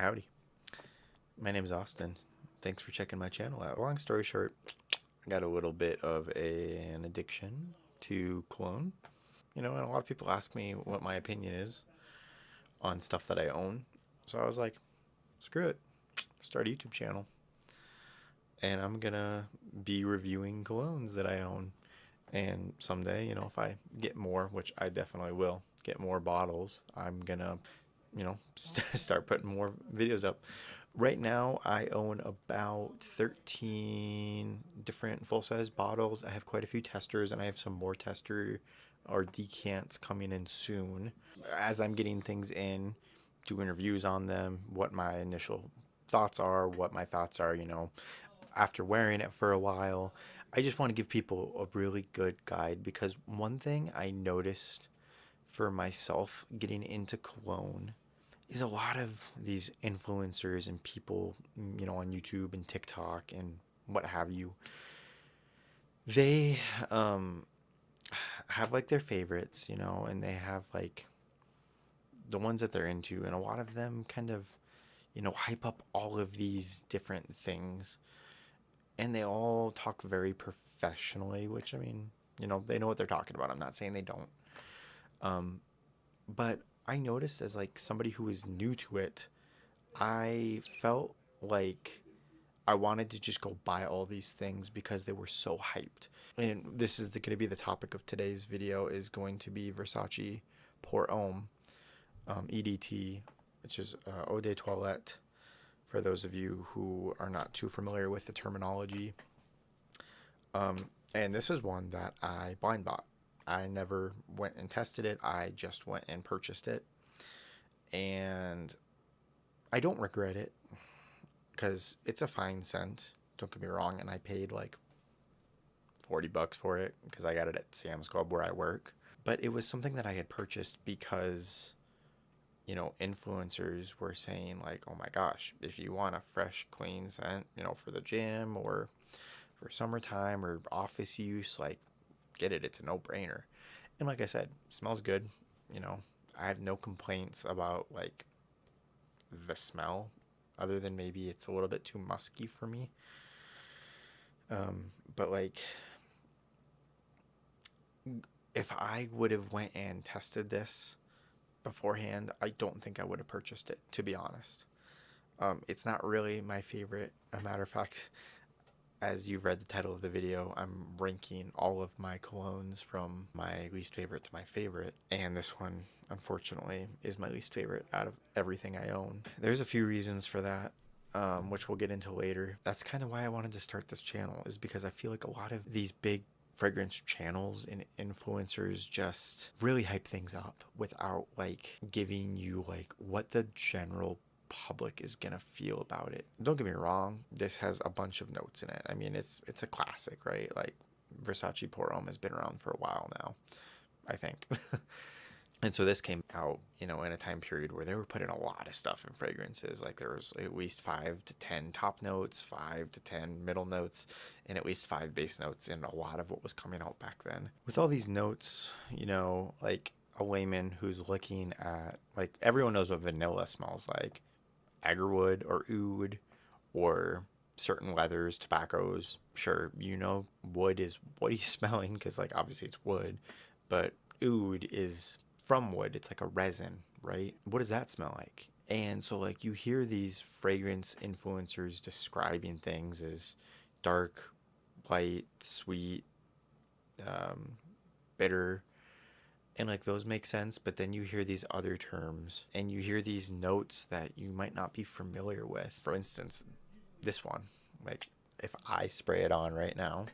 Howdy. My name is Austin. Thanks for checking my channel out. Long story short, I got a little bit of an addiction to cologne. And a lot of people ask me what my opinion is on stuff that I own. So I was like, screw it. Start a YouTube channel. And I'm going to be reviewing colognes that I own. And someday, if I get more, which I definitely will, get more bottles, I'm going to, start putting more videos up. Right now, I own about 13 different full-size bottles. I have quite a few testers, and I have some more tester or decants coming in soon. As I'm getting things in, doing reviews on them, what my initial thoughts are, what my thoughts are, after wearing it for a while. I just want to give people a really good guide because one thing I noticed for myself getting into cologne is a lot of these influencers and people, on YouTube and TikTok and what have you, they have like their favorites, and they have like the ones that they're into, and a lot of them kind of, hype up all of these different things, and they all talk very professionally, which I mean, they know what they're talking about. I'm not saying they don't. Um, but I noticed as like somebody who is new to it, I felt like I wanted to just go buy all these things because they were so hyped. And this is going to be the topic of today's video is going to be Versace Pour Homme, EDT, which is Eau de Toilette, for those of you who are not too familiar with the terminology. And this is one that I blind bought. I never went and tested it. I just went and purchased it. And I don't regret it because it's a fine scent. Don't get me wrong. And I paid like $40 for it because I got it at Sam's Club where I work. But it was something that I had purchased because, influencers were saying like, oh my gosh, if you want a fresh, clean scent, for the gym or for summertime or office use, like get it. It's a no-brainer. And like I said, it smells good. You know, I have no complaints about like the smell other than maybe it's a little bit too musky for me. But like if I would have went and tested this beforehand, I don't think I would have purchased it, to be honest. It's not really my favorite. A matter of fact, as you've read the title of the video, I'm ranking all of my colognes from my least favorite to my favorite. And this one, unfortunately, is my least favorite out of everything I own. There's a few reasons for that, which we'll get into later. That's kind of why I wanted to start this channel, is because I feel like a lot of these big fragrance channels and influencers just really hype things up without like giving you like what the general public is gonna feel about it. Don't get me wrong, this has a bunch of notes in it. I mean, it's a classic, right? Like Versace Pour Homme has been around for a while now, I think. And so this came out, in a time period where they were putting a lot of stuff in fragrances. Like there was at least 5 to 10 top notes, 5 to 10 middle notes, and at least 5 base notes in a lot of what was coming out back then. With all these notes, like a layman who's looking at, like everyone knows what vanilla smells like. Agarwood or oud or certain leathers, tobaccos. Sure, wood is what he's smelling because, like, obviously it's wood, but oud is from wood. It's like a resin, right? What does that smell like? And so, like, you hear these fragrance influencers describing things as dark, light, sweet, um, bitter, and like those make sense, but then you hear these other terms and you hear these notes that you might not be familiar with. For instance, this one, like if I spray it on right now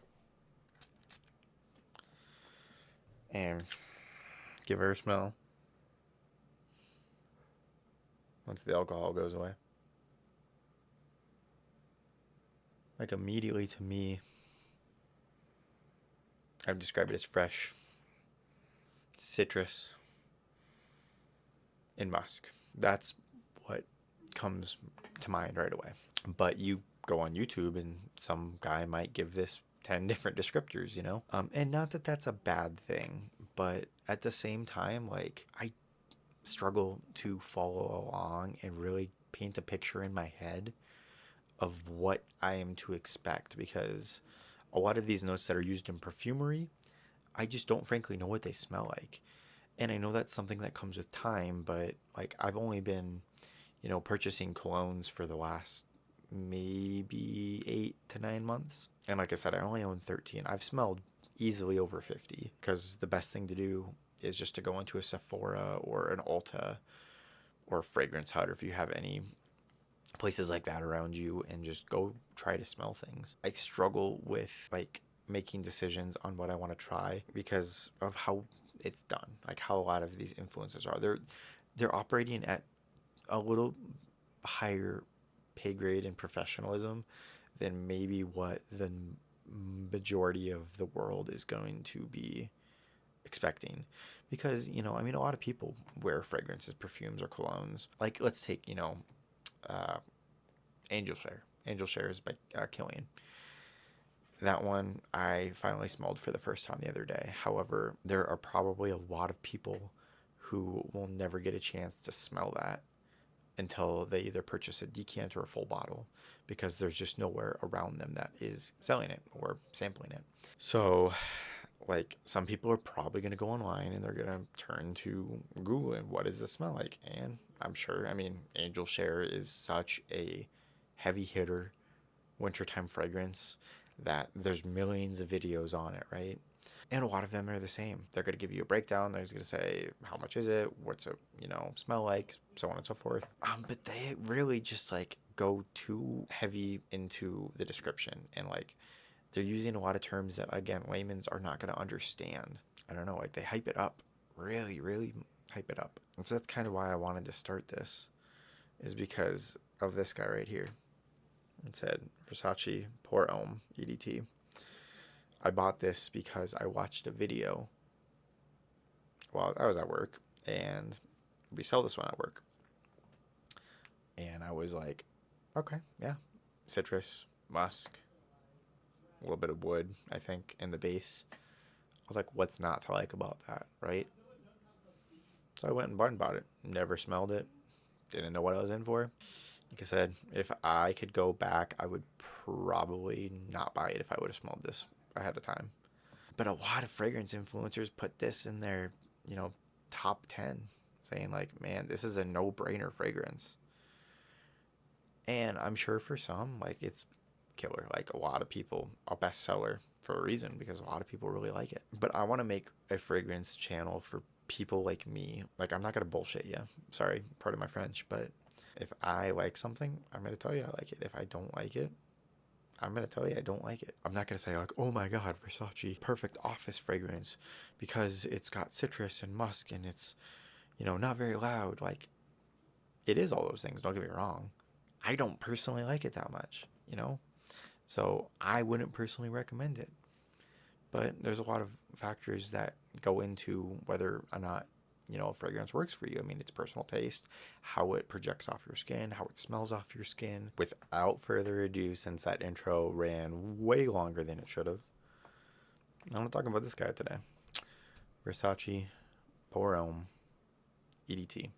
and give her a smell once the alcohol goes away, like immediately to me, I would describe it as fresh, citrus, and musk. That's what comes to mind right away. But you go on YouTube and some guy might give this 10 different descriptors, and not that that's a bad thing, but at the same time, like I struggle to follow along and really paint a picture in my head of what I am to expect, because a lot of these notes that are used in perfumery, I just don't frankly know what they smell like. And I know that's something that comes with time, but like I've only been, purchasing colognes for the last maybe 8 to 9 months. And like I said, I only own 13. I've smelled easily over 50, because the best thing to do is just to go into a Sephora or an Ulta or Fragrance Hut, or if you have any places like that around you, and just go try to smell things. I struggle with like making decisions on what I want to try because of how it's done, like how a lot of these influencers are. They're operating at a little higher pay grade and professionalism than maybe what the majority of the world is going to be expecting. Because, I mean, a lot of people wear fragrances, perfumes, or colognes. Like, let's take, uh, Angel Share. Angel Share is by Killian. That one I finally smelled for the first time the other day. However, there are probably a lot of people who will never get a chance to smell that until they either purchase a decanter or a full bottle, because there's just nowhere around them that is selling it or sampling it. So, like, some people are probably going to go online and they're going to turn to Google and what does this smell like? And I'm sure, I mean, Angel Share is such a heavy hitter wintertime fragrance that there's millions of videos on it, right? And a lot of them are the same. They're going to give you a breakdown. They're going to say, how much is it? What's it, smell like? So on and so forth. But they really just like go too heavy into the description, and like they're using a lot of terms that, again, layman's are not going to understand. I don't know, like they hype it up, really, really hype it up. And so that's kind of why I wanted to start this, is because of this guy right here. It said Versace Pour Homme EDT. I bought this because I watched a video while I was at work, and we sell this one at work. And I was like, okay, yeah, citrus, musk, a little bit of wood, I think, in the base. I was like, what's not to like about that, right? So I went and bought it. Never smelled it. Didn't know what I was in for. Like I said, if I could go back, I would probably not buy it if I would have smelled this ahead of time. But a lot of fragrance influencers put this in their, top 10, saying like, man, this is a no-brainer fragrance. And I'm sure for some, like, it's killer. Like, a lot of people, a bestseller for a reason, because a lot of people really like it. But I want to make a fragrance channel for people like me. Like, I'm not going to bullshit you. Sorry, pardon my French, but if I like something, I'm going to tell you I like it. If I don't like it, I'm going to tell you I don't like it. I'm not going to say like, oh my God, Versace, perfect office fragrance because it's got citrus and musk and it's, not very loud. Like, it is all those things, don't get me wrong. I don't personally like it that much, So I wouldn't personally recommend it. But there's a lot of factors that go into whether or not, a fragrance works for you. I mean, it's personal taste, how it projects off your skin, how it smells off your skin. Without further ado, since that intro ran way longer than it should have, I'm going to talk about this guy today. Versace Pour Homme EDT.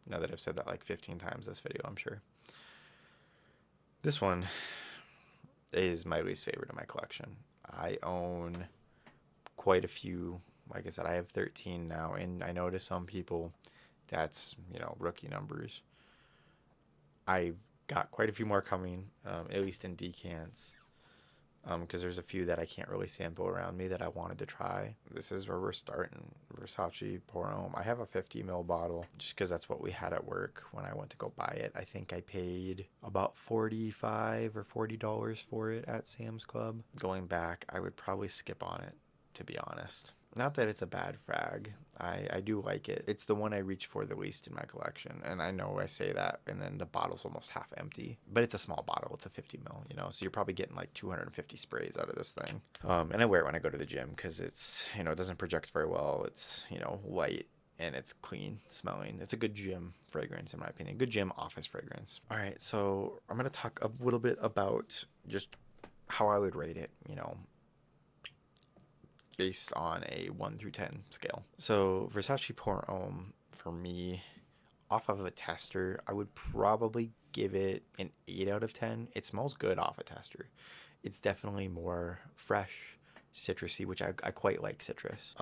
Now that I've said that like 15 times this video, I'm sure. This one is my least favorite in my collection. I own quite a few. Like I said, I have 13 now, and I know to some people that's, rookie numbers. I've got quite a few more coming, at least in decants, because there's a few that I can't really sample around me that I wanted to try. This is where we're starting. Versace Pour Homme. I have a 50 ml bottle just because that's what we had at work when I went to go buy it. I think I paid about $45 or $40 for it at Sam's Club. Going back, I would probably skip on it, to be honest. Not that it's a bad frag. I do like it. It's the one I reach for the least in my collection. And I know I say that, and then the bottle's almost half empty. But it's a small bottle. It's a 50 ml, so you're probably getting like 250 sprays out of this thing. And I wear it when I go to the gym because it's, it doesn't project very well. It's, light and it's clean smelling. It's a good gym fragrance, in my opinion. Good gym office fragrance. All right, so I'm going to talk a little bit about just how I would rate it, based on a 1 through 10 scale. So Versace Pour Homme, for me, off of a tester, I would probably give it an 8 out of 10. It smells good off a tester. It's definitely more fresh, citrusy, which I quite like citrus.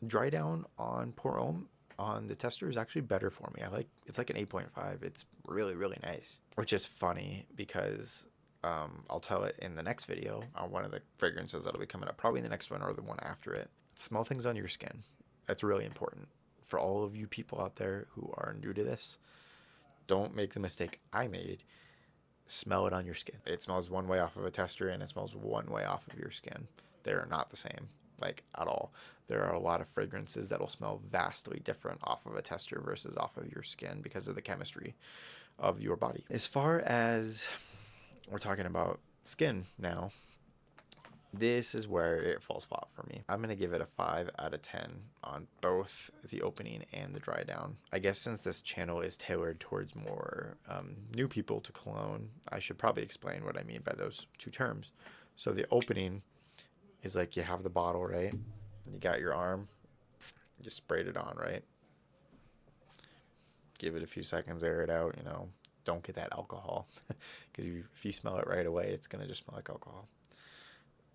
Dry down on Pour Homme on the tester is actually better for me. I like it's like an 8.5. It's really, really nice. Which is funny because I'll tell it in the next video on one of the fragrances that'll be coming up, probably in the next one or the one after it. Smell things on your skin. That's really important. For all of you people out there who are new to this, don't make the mistake I made. Smell it on your skin. It smells one way off of a tester and it smells one way off of your skin. They're not the same, like at all. There are a lot of fragrances that'll smell vastly different off of a tester versus off of your skin because of the chemistry of your body. As far as we're talking about skin now, this is where it falls flat for me. I'm going to give it a 5 out of 10 on both the opening and the dry down. I guess since this channel is tailored towards more new people to cologne, I should probably explain what I mean by those two terms. So the opening is like you have the bottle, right? You got your arm, you sprayed it on, right? Give it a few seconds, air it out, you know. Don't get that alcohol because if you smell it right away, it's going to just smell like alcohol.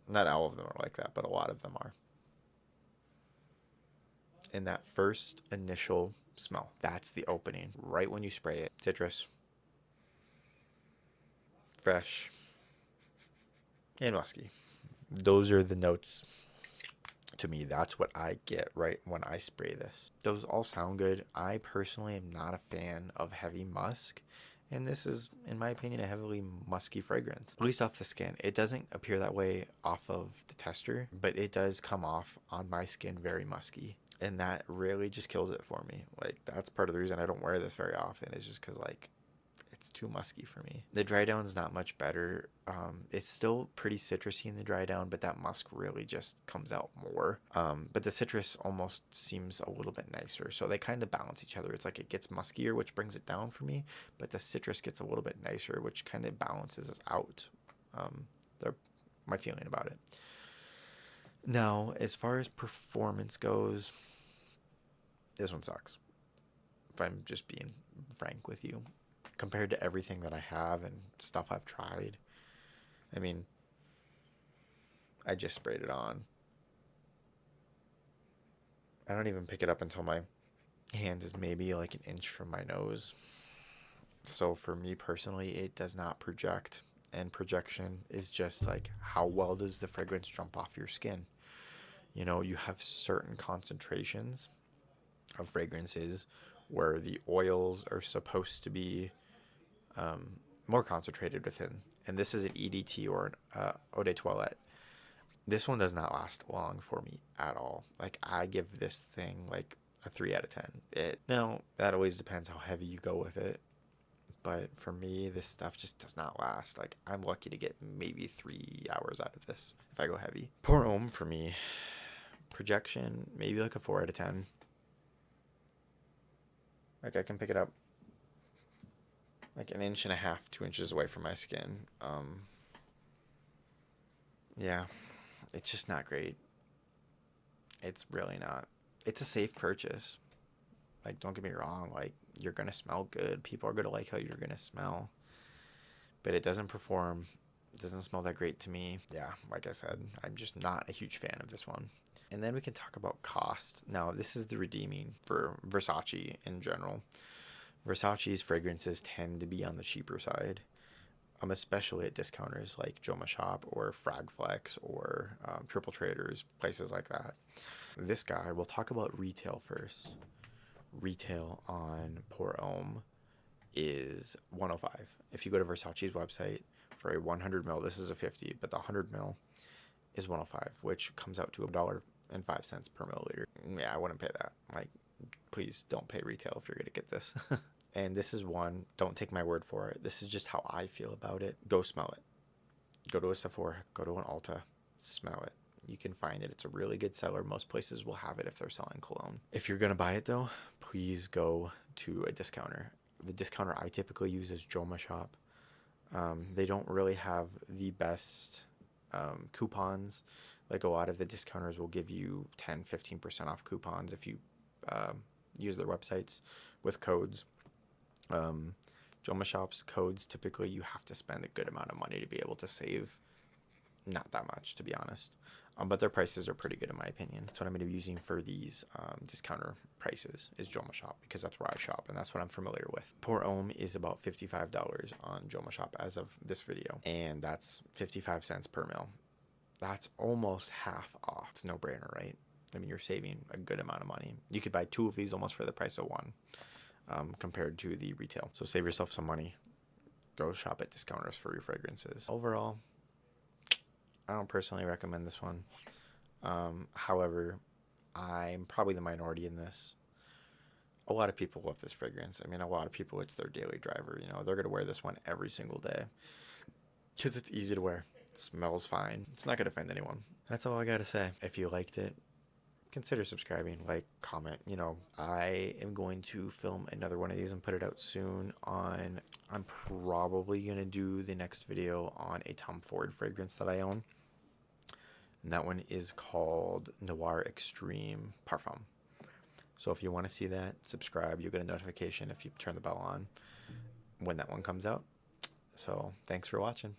Not all of them are like that, but a lot of them are. And that first initial smell, that's the opening. Right when you spray it. Citrus, fresh, and musky. Those are the notes. To me, that's what I get right when I spray this. Those all sound good. I personally am not a fan of heavy musk. And this is, in my opinion, a heavily musky fragrance. At least off the skin. It doesn't appear that way off of the tester, but it does come off on my skin very musky. And that really just kills it for me. Like, that's part of the reason I don't wear this very often. Is just because, like, it's too musky for me. The dry down's not much better. It's still pretty citrusy in the dry down, but that musk really just comes out more. But the citrus almost seems a little bit nicer. So they kind of balance each other. It's like it gets muskier, which brings it down for me, but the citrus gets a little bit nicer, which kind of balances us out. My feeling about it. Now, as far as performance goes, this one sucks. If I'm just being frank with you. Compared to everything that I have and stuff I've tried. I mean, I just sprayed it on. I don't even pick it up until my hand is maybe like an inch from my nose. So for me personally, it does not project. And projection is just like how well does the fragrance jump off your skin? You know, you have certain concentrations of fragrances where the oils are supposed to be more concentrated within. And this is an EDT or an eau de toilette. This one does not last long for me at all. Like, I give this thing like a 3 out of 10. Now, that always depends how heavy you go with it. But for me, this stuff just does not last. Like, I'm lucky to get maybe 3 hours out of this if I go heavy. Pour Homme for me, projection, maybe like a 4 out of 10. Like, I can pick it up like an inch and a half, 2 inches away from my skin. Yeah, it's just not great. It's really not. It's a safe purchase. Like, don't get me wrong. Like, you're going to smell good. People are going to like how you're going to smell. But it doesn't perform. It doesn't smell that great to me. Yeah, like I said, I'm just not a huge fan of this one. And then we can talk about cost. Now, this is the redeeming for Versace in general. Versace's fragrances tend to be on the cheaper side, especially at discounters like Joma Shop or Fragflex or Triple Traders, places like that. This guy, we'll talk about retail first. Retail on Pour Homme is $105. If you go to Versace's website for a 100 ml, this is a 50, but the 100 ml is $105, which comes out to $1.05 per milliliter. Yeah, I wouldn't pay that. Like, please don't pay retail if you're gonna get this. And this is one, don't take my word for it. This is just how I feel about it. Go smell it. Go to a Sephora, go to an Ulta, smell it. You can find it. It's a really good seller. Most places will have it if they're selling cologne. If you're going to buy it, though, please go to a discounter. The discounter I typically use is Joma Shop. They don't really have the best coupons. Like, a lot of the discounters will give you 10-15% off coupons if you use their websites with codes. Um, Joma Shop's codes, typically you have to spend a good amount of money to be able to save. Not that much, to be honest. But their prices are pretty good in my opinion. That's what I'm going to be using for these discounter prices is Joma Shop, because that's where I shop and that's what I'm familiar with. Poor Homme is about $55 on Joma Shop as of this video, and that's 55 cents per mil. That's almost half off. It's a no-brainer, right? I mean, you're saving a good amount of money. You could buy two of these almost for the price of one, compared to the retail. So save yourself some money. Go shop at discounters for your fragrances. Overall, I don't personally recommend this one. However, I'm probably the minority in this. A lot of people love this fragrance. I mean, a lot of people, it's their daily driver. You know, they're going to wear this one every single day because it's easy to wear. It smells fine. It's not going to offend anyone. That's all I got to say. If you liked it, consider subscribing, like, comment. You know, I am going to film another one of these and put it out soon on, I'm probably going to do the next video on a Tom Ford fragrance that I own. And that one is called Noir Extreme Parfum. So if you want to see that, subscribe. You'll get a notification if you turn the bell on when that one comes out. So thanks for watching.